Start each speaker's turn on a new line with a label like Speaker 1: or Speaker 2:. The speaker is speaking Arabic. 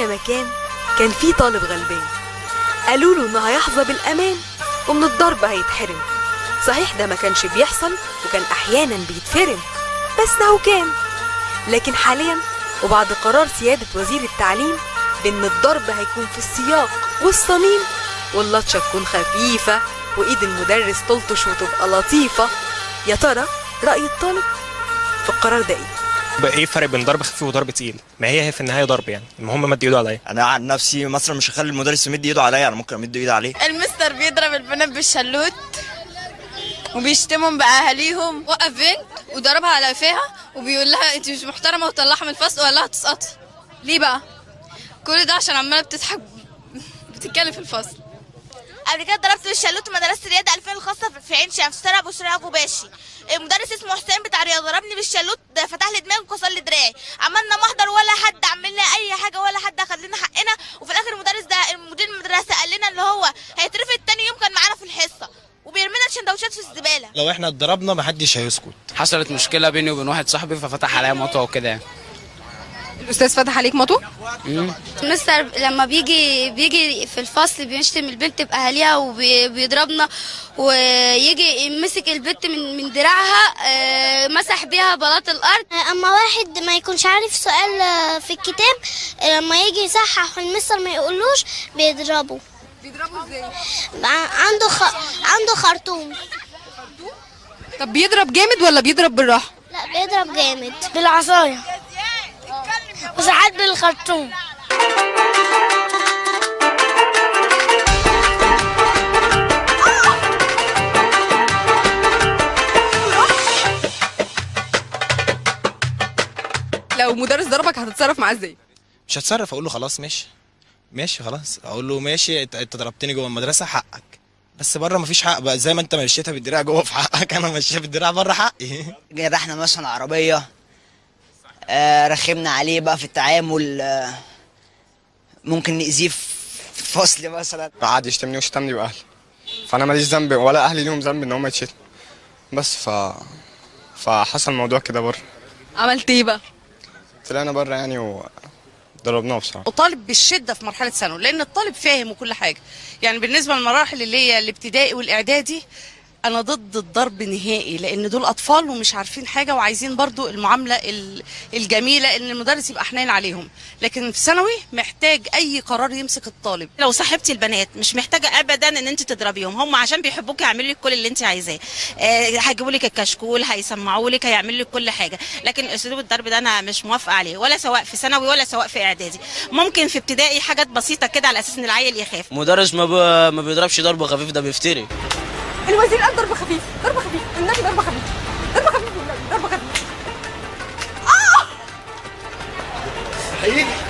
Speaker 1: كل مكان كان في طالب غلبان، قالوا له انه هيحظى بالامان ومن الضرب هيتحرم. صحيح ده ما كانش بيحصل وكان احيانا بيتفرم، بس ده كان. لكن حاليا وبعد قرار سيادة وزير التعليم بان الضرب هيكون في السياق والصميم، واللطشة تكون خفيفة وايد المدرس تلطش وتبقى لطيفة، يا ترى رأي الطالب في القرار ده ايه؟
Speaker 2: ايه الفرق بين ضرب خفيف وضرب تقيل؟ ما هي في النهايه ضرب، يعني المهم مد ايده عليا.
Speaker 3: انا عن نفسي مثلا مش هخلي المدرس يمد ايده عليا، انا ممكن امد ايدي عليه.
Speaker 4: المستر بيضرب البنات بالشلوت وبيشتمهم باهاليهم. وقف بنت وضربها على فيها وبيقول لها انت مش محترمه وطلعها من الفصل وقال لها تسقطي. ليه بقى؟ كل ده عشان عماله بتضحك بتتكلم في الفصل.
Speaker 5: قبل كده ضربت بالشلوت مدرسه رياضه 2000 الخاصه في عين شمس، شارع بشرى ابو باشي. المدرس اسمه حسين بتاع رياضه ضربني بالشلوت، فتح لي دماغي وكسر لي دراعي. عملنا محضر ولا حد عمل لنا اي حاجه ولا حد اخد لنا حقنا، وفي الاخر المدرس ده مدير المدرسه قال لنا اللي هو هيترفد تاني يوم، كان معانا في الحصه وبيرمينا السندوتشات في الزباله.
Speaker 6: لو احنا اتضربنا محدش هيسكت.
Speaker 7: حصلت مشكله بيني وبين واحد صاحبي ففتح عليا مطوه وكده يعني.
Speaker 1: الاستاذ فتح عليك مطوه؟
Speaker 8: مستر لما بيجي في الفصل بيشتم البنت باهاليها وبيضربنا، ويجي يمسك البنت من دراعها مسح بيها بلاط الارض.
Speaker 9: اما واحد ما يكونش عارف سؤال في الكتاب لما يجي يصحح والمستر ما يقولوش بيضربه.
Speaker 1: بيضربه ازاي؟
Speaker 9: عنده خرطوم.
Speaker 1: طب بيضرب جامد ولا بيضرب بالراحه؟
Speaker 9: لا بيضرب جامد بالعصايه وساعات بالخرطوم.
Speaker 1: لو مدرس ضربك هتتصرف معاه ازاي؟
Speaker 6: مش هتصرف، اقول له خلاص ماشي خلاص، اقول له ماشي انت ضربتني جوه المدرسه حقك، بس بره مفيش حق بقى. زي ما انت مشيتها بالدراع جوه في حقك، انا مشيتها بالدراع بره حقي.
Speaker 10: جرحنا مثلا عربيه، رخمنا عليه بقى في التعامل، ممكن نأذيه في فصل مثلا.
Speaker 2: قعد يشتمني وشتمني باهلي، فانا ماليش ذنب ولا اهلي ليهم ذنب ان هم يتشتموا، بس فحصل الموضوع كده بره.
Speaker 1: عملت ايه بقى؟
Speaker 2: طلعنا بره يعني وضربناه بصراحه.
Speaker 11: وطالب بالشده في مرحله ثانوي، لان الطالب فاهم وكل حاجه. يعني بالنسبه للمراحل اللي هي الابتدائي والاعدادي انا ضد الضرب نهائي، لان دول اطفال ومش عارفين حاجه وعايزين برضو المعامله الجميله، ان المدرس يبقى حنين عليهم. لكن في ثانوي محتاج اي قرار يمسك الطالب.
Speaker 12: لو صاحبتي البنات مش محتاجه ابدا ان انت تضربيهم، هم عشان بيحبوك يعملوا لك كل اللي انت عايزاه، هيجيبوا لك الكشكول، هيسمعوا لك، هيعملوا لك كل حاجه. لكن اسلوب الضرب ده انا مش موافقه عليه، ولا سواء في ثانوي ولا سواء في اعدادي. ممكن في ابتدائي حاجات بسيطه كده على اساس ان العيل يخاف.
Speaker 10: مدرس ما بيضربش ضرب خفيف، ده بيفتري.
Speaker 1: الوزير قال ضرب خفيف، ضرب خفيف، النبي ضرب خفيف، ضرب خفيف، ضرب خفيف.
Speaker 3: حقيقي